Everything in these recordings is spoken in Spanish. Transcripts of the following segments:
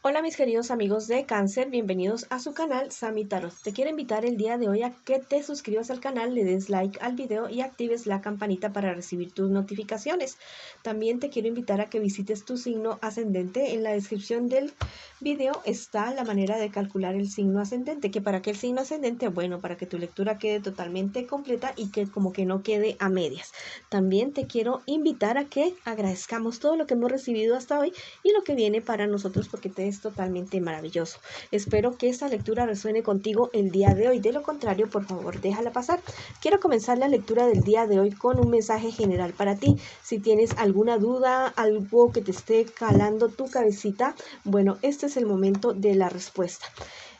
Hola mis queridos amigos de Cáncer, bienvenidos a su canal Sami Tarot. Te quiero invitar el día de hoy a que te suscribas al canal, le des like al video y actives la campanita para recibir tus notificaciones. También te quiero invitar a que visites tu signo ascendente. En la descripción del video está la manera de calcular el signo ascendente. ¿Que para qué el signo ascendente? Bueno, para que tu lectura quede totalmente completa y que como que no quede a medias. También te quiero invitar a que agradezcamos todo lo que hemos recibido hasta hoy y lo que viene para nosotros, porque te es totalmente maravilloso. Espero que esta lectura resuene contigo el día de hoy. De lo contrario, por favor, déjala pasar. Quiero comenzar la lectura del día de hoy con un mensaje general para ti. Si tienes alguna duda, algo que te esté calando tu cabecita, bueno, este es el momento de la respuesta.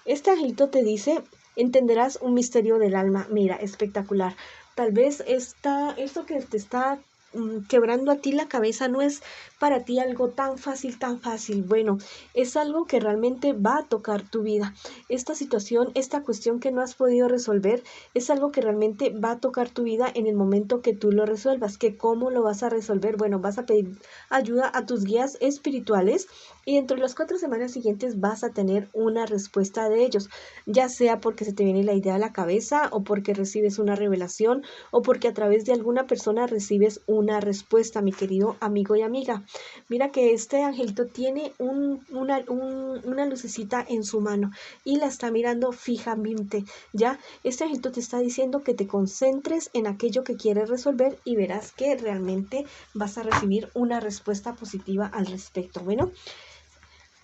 Este angelito te dice: entenderás un misterio del alma. Mira, espectacular. Tal vez esto que te está quebrando a ti la cabeza no es para ti algo tan fácil, tan fácil. Bueno, es algo que realmente va a tocar tu vida. Esta situación, esta cuestión que no has podido resolver, es algo que realmente va a tocar tu vida en el momento que tú lo resuelvas. ¿Que cómo lo vas a resolver? Bueno, vas a pedir ayuda a tus guías espirituales y dentro de las 4 semanas siguientes vas a tener una respuesta de ellos, ya sea porque se te viene la idea a la cabeza, o porque recibes una revelación, o porque a través de alguna persona recibes una respuesta, mi querido amigo y amiga. Mira que este angelito tiene una lucecita en su mano y la está mirando fijamente. Ya, este angelito te está diciendo que te concentres en aquello que quieres resolver y verás que realmente vas a recibir una respuesta positiva al respecto. Bueno,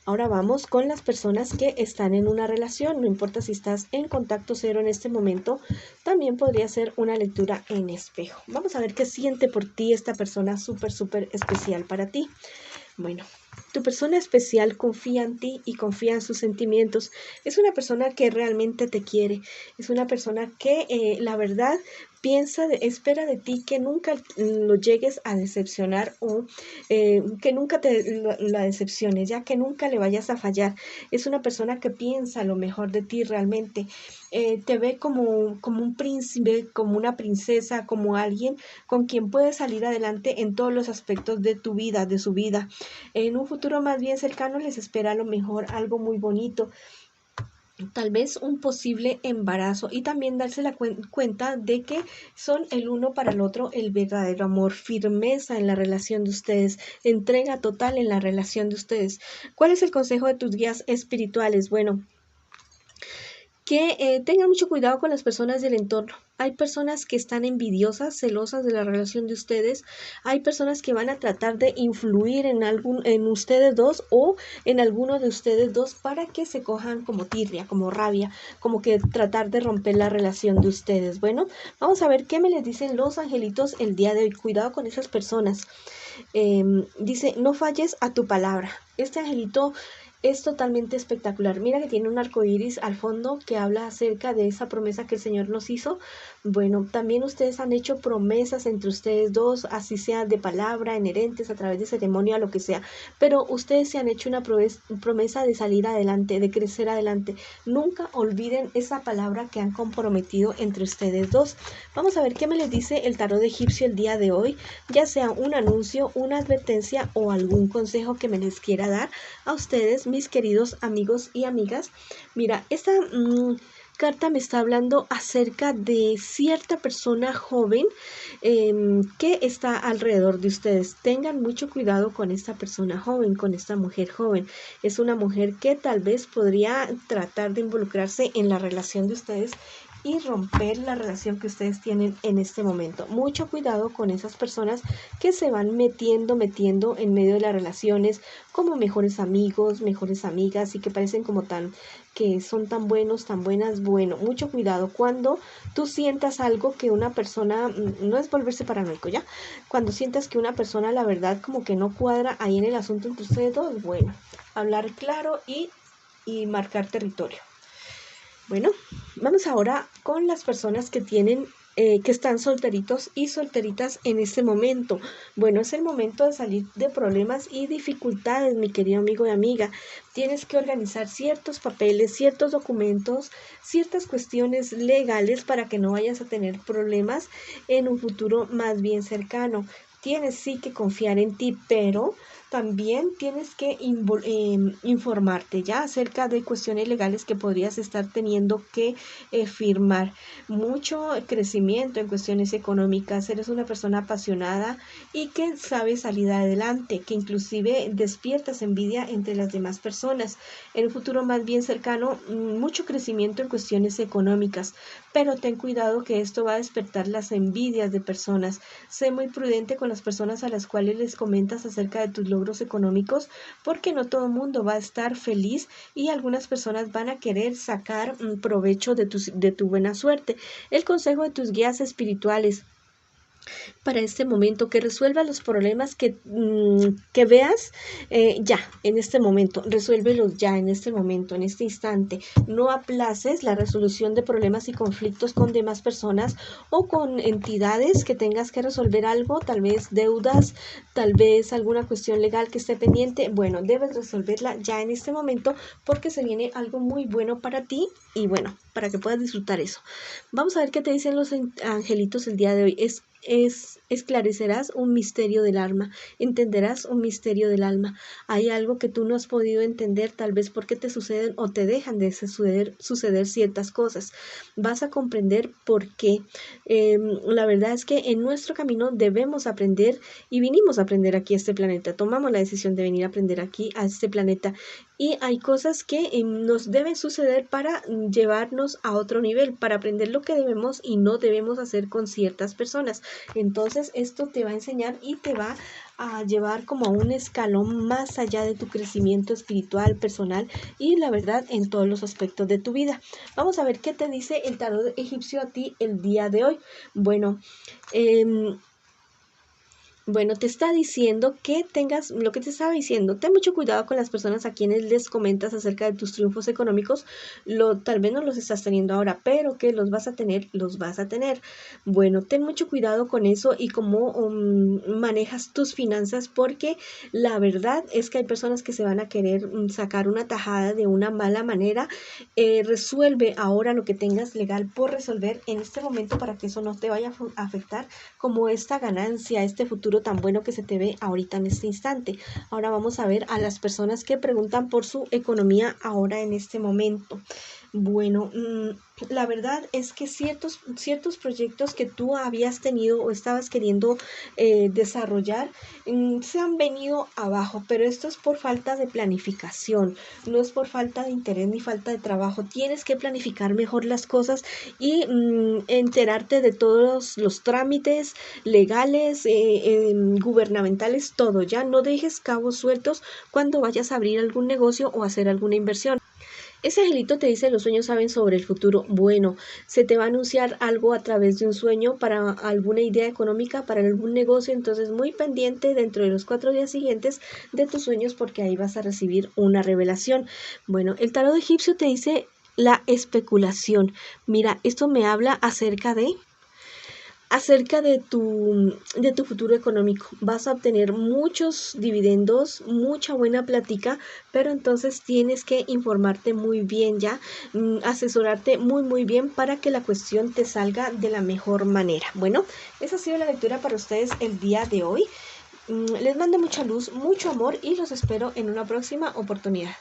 ahora vamos con las personas que están en una relación. No importa si estás en contacto cero en este momento, también podría ser una lectura en espejo. Vamos a ver qué siente por ti esta persona súper especial para ti. Bueno, tu persona especial confía en ti y confía en sus sentimientos. Es una persona que realmente te quiere. Es una persona que la verdad espera de ti que nunca lo llegues a decepcionar, o que nunca la decepciones, ya que nunca le vayas a fallar. Es una persona que piensa lo mejor de ti realmente. Te ve como un príncipe, como una princesa, como alguien con quien puedes salir adelante en todos los aspectos de tu vida, de su vida. En un futuro más bien cercano les espera a lo mejor algo muy bonito, tal vez un posible embarazo, y también darse la cuenta de que son el uno para el otro el verdadero amor, firmeza en la relación de ustedes, entrega total en la relación de ustedes. ¿Cuál es el consejo de tus guías espirituales? Bueno, que tengan mucho cuidado con las personas del entorno. Hay personas que están envidiosas, celosas de la relación de ustedes. Hay personas que van a tratar de influir en ustedes dos, o en alguno de ustedes dos, para que se cojan como tirria, como rabia, como que tratar de romper la relación de ustedes. Bueno, vamos a ver qué me les dicen los angelitos el día de hoy. Cuidado con esas personas. Dice: no falles a tu palabra. Este angelito es totalmente espectacular. Mira que tiene un arco iris al fondo que habla acerca de esa promesa que el Señor nos hizo. Bueno, también ustedes han hecho promesas entre ustedes dos, así sea de palabra, en herentes, a través de ceremonia, lo que sea. Pero ustedes se han hecho una promesa de salir adelante, de crecer adelante. Nunca olviden esa palabra que han comprometido entre ustedes dos. Vamos a ver qué me les dice el tarot egipcio el día de hoy, ya sea un anuncio, una advertencia o algún consejo que me les quiera dar a ustedes, mis queridos amigos y amigas. Mira, esta carta me está hablando acerca de cierta persona joven que está alrededor de ustedes. Tengan mucho cuidado con esta persona joven, con esta mujer joven. Es una mujer que tal vez podría tratar de involucrarse en la relación de ustedes y romper la relación que ustedes tienen en este momento. Mucho cuidado con esas personas que se van metiendo en medio de las relaciones, como mejores amigos, mejores amigas, y que parecen como que son tan buenos, tan buenas. Bueno, mucho cuidado cuando tú sientas algo que una persona, no es volverse paranoico, ya, cuando sientas que una persona la verdad como que no cuadra ahí en el asunto entre ustedes dos. Bueno, hablar claro y marcar territorio. Bueno, vamos ahora con las personas que que están solteritos y solteritas en este momento. Bueno, es el momento de salir de problemas y dificultades, mi querido amigo y amiga. Tienes que organizar ciertos papeles, ciertos documentos, ciertas cuestiones legales para que no vayas a tener problemas en un futuro más bien cercano. Tienes sí que confiar en ti, pero También tienes que informarte ya acerca de cuestiones legales que podrías estar teniendo que firmar. Mucho crecimiento en cuestiones económicas. Eres una persona apasionada y que sabe salir adelante, que inclusive despiertas envidia entre las demás personas. En el futuro más bien cercano, mucho crecimiento en cuestiones económicas, pero ten cuidado que esto va a despertar las envidias de personas. Sé muy prudente con las personas a las cuales les comentas acerca de tus logros económicos, porque no todo el mundo va a estar feliz y algunas personas van a querer sacar provecho de tu buena suerte. El consejo de tus guías espirituales para este momento, que resuelva los problemas que veas ya, en este momento, resuélvelos ya, en este momento, en este instante. No aplaces la resolución de problemas y conflictos con demás personas o con entidades que tengas que resolver algo, tal vez deudas, tal vez alguna cuestión legal que esté pendiente. Bueno, debes resolverla ya en este momento porque se viene algo muy bueno para ti y bueno, para que puedas disfrutar eso. Vamos a ver qué te dicen los angelitos el día de hoy. Esclarecerás un misterio del alma, entenderás un misterio del alma. Hay algo que tú no has podido entender, tal vez porque te suceden o te dejan de suceder ciertas cosas. Vas a comprender por qué. La verdad es que en nuestro camino debemos aprender y vinimos a aprender aquí a este planeta. Tomamos la decisión de venir a aprender aquí a este planeta. Y hay cosas que nos deben suceder para llevarnos a otro nivel, para aprender lo que debemos y no debemos hacer con ciertas personas. Entonces esto te va a enseñar y te va a llevar como a un escalón más allá de tu crecimiento espiritual, personal y la verdad en todos los aspectos de tu vida. Vamos a ver qué te dice el tarot egipcio a ti el día de hoy. Bueno, te está diciendo que tengas lo que te estaba diciendo. Ten mucho cuidado con las personas a quienes les comentas acerca de tus triunfos económicos. Tal vez no los estás teniendo ahora, pero que los vas a tener, los vas a tener. Bueno, ten mucho cuidado con eso y cómo manejas tus finanzas, porque la verdad es que hay personas que se van a querer sacar una tajada de una mala manera. Resuelve ahora lo que tengas legal por resolver en este momento para que eso no te vaya a afectar como esta ganancia, este futuro tan bueno que se te ve ahorita en este instante. Ahora vamos a ver a las personas que preguntan por su economía ahora en este momento. Bueno, la verdad es que ciertos proyectos que tú habías tenido o estabas queriendo desarrollar se han venido abajo, pero esto es por falta de planificación, no es por falta de interés ni falta de trabajo. Tienes que planificar mejor las cosas y enterarte de todos los trámites legales, gubernamentales, todo. Ya no dejes cabos sueltos cuando vayas a abrir algún negocio o hacer alguna inversión. Ese angelito te dice: los sueños saben sobre el futuro. Bueno, se te va a anunciar algo a través de un sueño para alguna idea económica, para algún negocio, entonces muy pendiente dentro de los 4 días siguientes de tus sueños porque ahí vas a recibir una revelación. Bueno, el tarot egipcio te dice la especulación. Mira, esto me habla acerca de tu futuro económico. Vas a obtener muchos dividendos, mucha buena plática, pero entonces tienes que informarte muy bien ya, asesorarte muy bien para que la cuestión te salga de la mejor manera. Bueno, esa ha sido la lectura para ustedes el día de hoy. Les mando mucha luz, mucho amor y los espero en una próxima oportunidad.